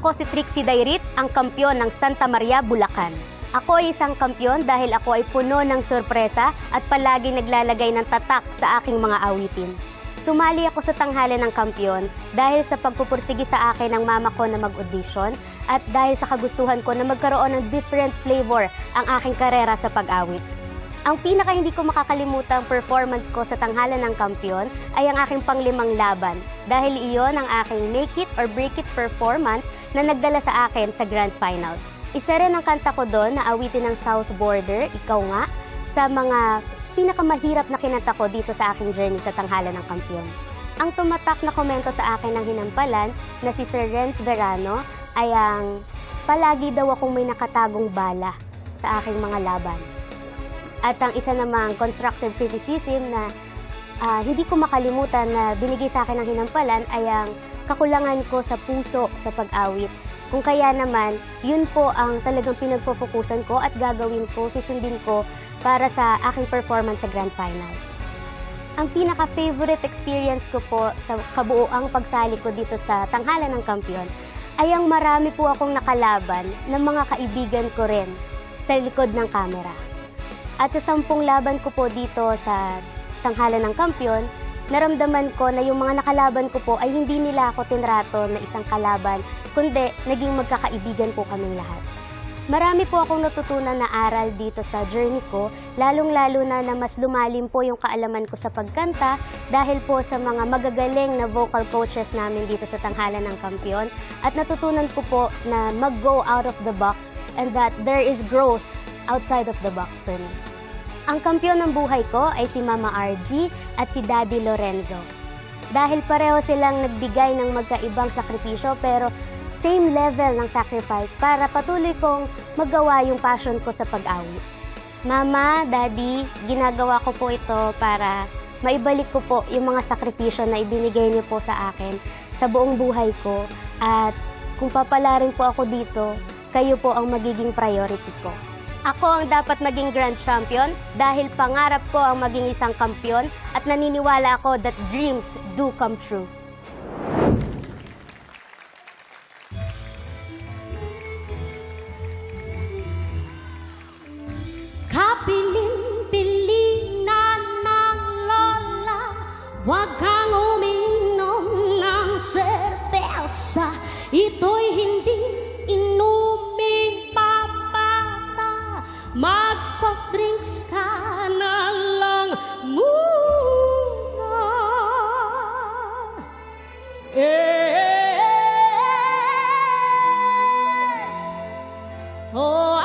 Ako si Trixie Dairit, ang kampyon ng Santa Maria, Bulacan. Ako ay isang kampyon dahil ako ay puno ng sorpresa at palagi naglalagay ng tatak sa aking mga awitin. Sumali ako sa tanghalan ng kampyon dahil sa pagpupursigi sa akin ng mama ko na mag-audition at dahil sa kagustuhan ko na magkaroon ng different flavor ang aking karera sa pag-awit. Ang pinaka hindi ko makakalimutang performance ko sa tanghalan ng kampyon ay ang aking panglimang laban dahil iyon ang aking make it or break it performance na nagdala sa akin sa Grand Finals. Isa rin ang kanta ko doon na awitin ng South Border, Ikaw Nga, sa mga pinakamahirap na kinanta ko dito sa aking journey sa tanghalan ng kampyon. Ang tumatak na komento sa akin ng hinampalan na si Sir Renz Verano ay ang palagi daw akong may nakatagong bala sa aking mga laban. At ang isa namang constructive criticism na hindi ko makalimutan na binigay sa akin ng hinampalan ay ang kakulangan ko sa puso sa pag-awit. Kung kaya naman, yun po ang talagang pinagpo-focusan ko at gagawin ko, susundin ko para sa aking performance sa Grand Finals. Ang pinaka-favorite experience ko po sa kabuuang pagsali ko dito sa tanghalan ng kampyon ay ang marami po akong nakalaban ng mga kaibigan ko rin sa likod ng kamera. At sa 10 laban ko po dito sa tanghalan ng kampyon, naramdaman ko na yung mga nakalaban ko po ay hindi nila ako tinrato na isang kalaban, kundi naging magkakaibigan po kaming lahat. Marami po akong natutunan na aral dito sa journey ko, lalong-lalo na mas lumalim po yung kaalaman ko sa pagkanta dahil po sa mga magagaling na vocal coaches namin dito sa tanghalan ng kampyon. At natutunan ko po na mag-go out of the box and that there is growth outside of the box to me. Ang kampyon ng buhay ko ay si Mama RG at si Daddy Lorenzo. Dahil pareho silang nagbigay ng magkaibang sakripisyo pero same level ng sacrifice para patuloy kong magawa yung passion ko sa pag-awit. Mama, Daddy, ginagawa ko po ito para maibalik ko po yung mga sakripisyo na ibinigay niyo po sa akin sa buong buhay ko. At kung papalarin po ako dito, kayo po ang magiging priority ko. Ako ang dapat maging grand champion dahil pangarap ko ang maging isang kampyon at naniniwala ako that dreams do come true. Kapiling-pilingan ng lola, huwag kang uminom ng serbesa. Ito'y hindi inuming pambata, mag-soft drinks ka na lang muna. Oh,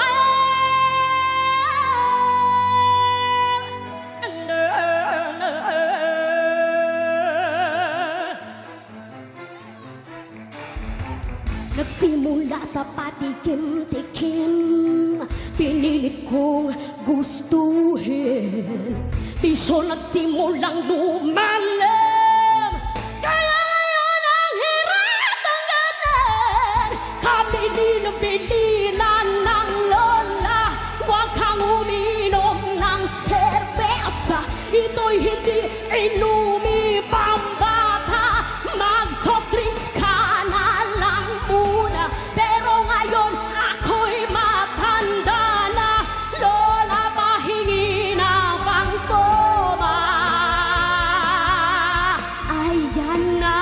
nagsimula sa patikim-tikim, pinilit kong gustuhin. Piso nagsimulang lumalim, kaya ngayon ang hirap tanggalan. Kabilin-bilinan ng lola, huwag kang uminom ng serbesa. Ito'y hindi inumi pambata, mag-soft drinks ka na lang muna. Pero ngayon ako'y matanda na, lola, pahingi na pang toma. Ayan na,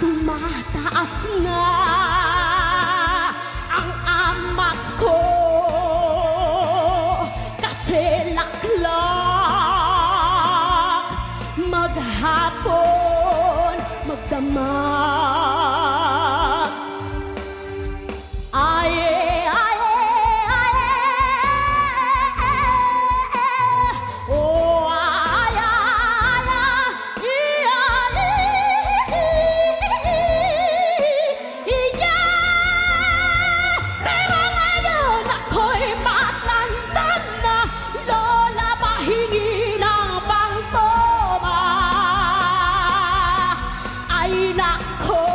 tumataas na ang amats ko, kasi laklak maghapon magdamag. Aye, aye, aye, oh, ay, iya. Pero ngayon ako'y matanda na, lola, pahingi ng pangtoma. Ay nako,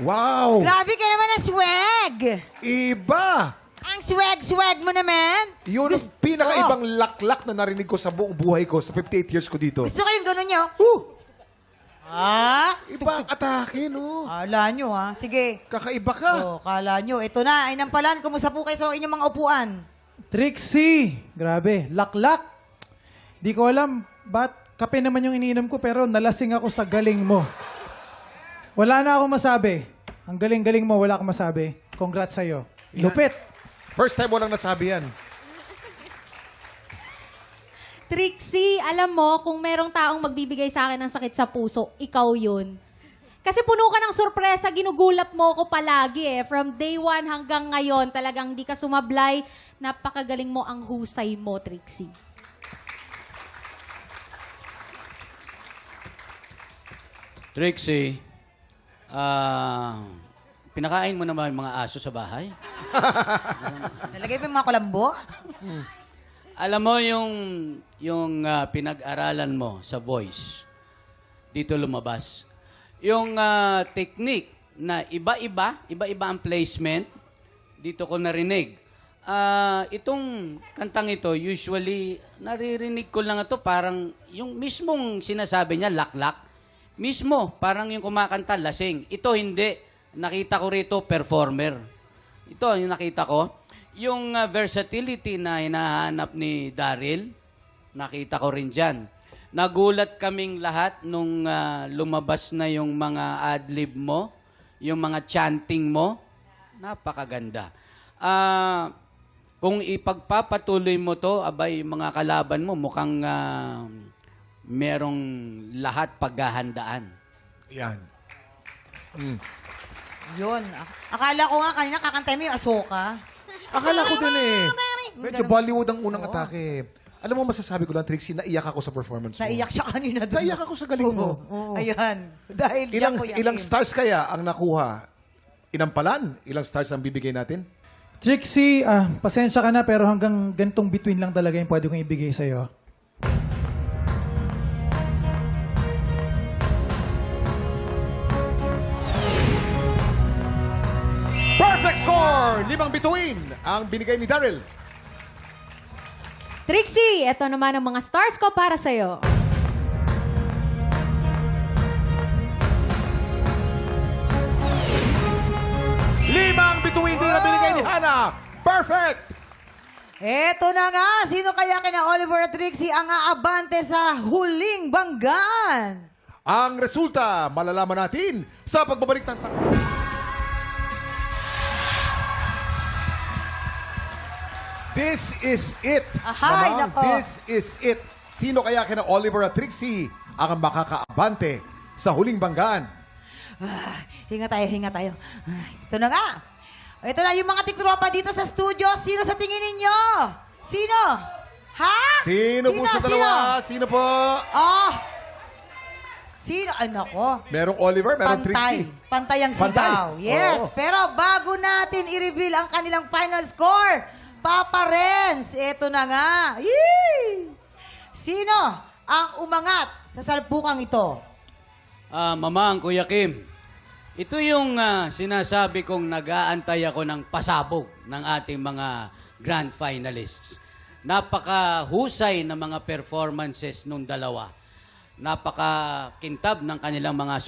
Wow! Grabe ka naman ang swag! Iba! Ang swag-swag mo naman! Yun ang pinakaibang laklak na narinig ko sa buong buhay ko sa 58 years ko dito. Gusto ko yung gano'n nyo? Iba ang atake, no? Kala nyo, ha? Sige. Kakaiba ka. Kala nyo. Ito na, ay nampalan. Kumusta po kayo sa inyong mga upuan? Trixie! Grabe, laklak. Di ko alam ba't kape naman yung iniinom ko pero nalasing ako sa galing mo. Wala na akong masabi. Ang galing-galing mo, wala akong masabi. Congrats sa'yo. Lupit! First time walang nasabi yan. Trixie, alam mo, kung merong taong magbibigay sa akin ng sakit sa puso, ikaw yun. Kasi puno ka ng sorpresa, ginugulat mo ko palagi eh. From day one hanggang ngayon, talagang di ka sumablay. Napakagaling mo, ang husay mo, Trixie. Trixie, pinakain mo naman yung mga aso sa bahay? Nalagay pa yung mga kulambo? Alam mo yung pinag-aralan mo sa voice, dito lumabas. Yung technique na iba-iba ang placement, dito ko narinig. Itong kantang ito, usually, naririnig ko lang ito parang yung mismong sinasabi niya, laklak. Mismo, parang yung kumakanta, lasing. Ito hindi. Nakita ko rito, performer. Ito, yung nakita ko. Yung versatility na hinahanap ni Daryl, nakita ko rin dyan. Nagulat kaming lahat nung lumabas na yung mga adlib mo, yung mga chanting mo. Napakaganda. Kung ipagpapatuloy mo to, abay, mga kalaban mo, mukhang merong lahat paghahandaan. Yan. Yun. Akala ko nga kanina kakantay mo yung Asoka. Akala ko din eh. Medyo Bollywood ang unang atake. Alam mo, masasabi ko lang, Trixie, naiyak ako sa performance mo. Naiyak siya kanina doon. Naiyak ako sa galing mo. Oo. Ayan. Dahil Ilang stars kaya ang nakuha? Inampalan? Ilang stars ang bibigay natin? Trixie, pasensya ka na pero hanggang ganitong between lang talaga yung pwede kong ibigay sa'yo. Perfect score! 5 bituin ang binigay ni Daryl. Trixie, ito naman ang mga stars ko para sa'yo. Limang bituin din ang binigay ni Hannah. Perfect! Eto na nga. Sino kaya kina Oliver at Trixie ang aabante sa huling banggaan? Ang resulta, malalaman natin sa pagbabalik ng... This is it. Ahay, Mamang, nako. this is it. Sino kaya kina Oliver at Trixie ang makakaabante sa huling banggaan? Hinga tayo, hinga tayo. Ito na nga. Ito na yung mga tiktropa dito sa studio. Sino sa tingin ninyo? Sino? Ha? Sino po sa dalawa? Sino po? Oh. Sino? Ay, nako. Merong Oliver, merong Trixie. Pantay ang Pantay. sigaw. Yes. Oo. Pero bago natin i-reveal ang kanilang final score, Papa Renz, eto na nga. Yee! Sino ang umangat sa salpukang ito? Mamang, Kuya Kim, ito yung sinasabi kong nag-aantay ako ng pasabog ng ating mga grand finalists. Napakahusay na mga performances nung dalawa. Napakakintab ng kanilang mga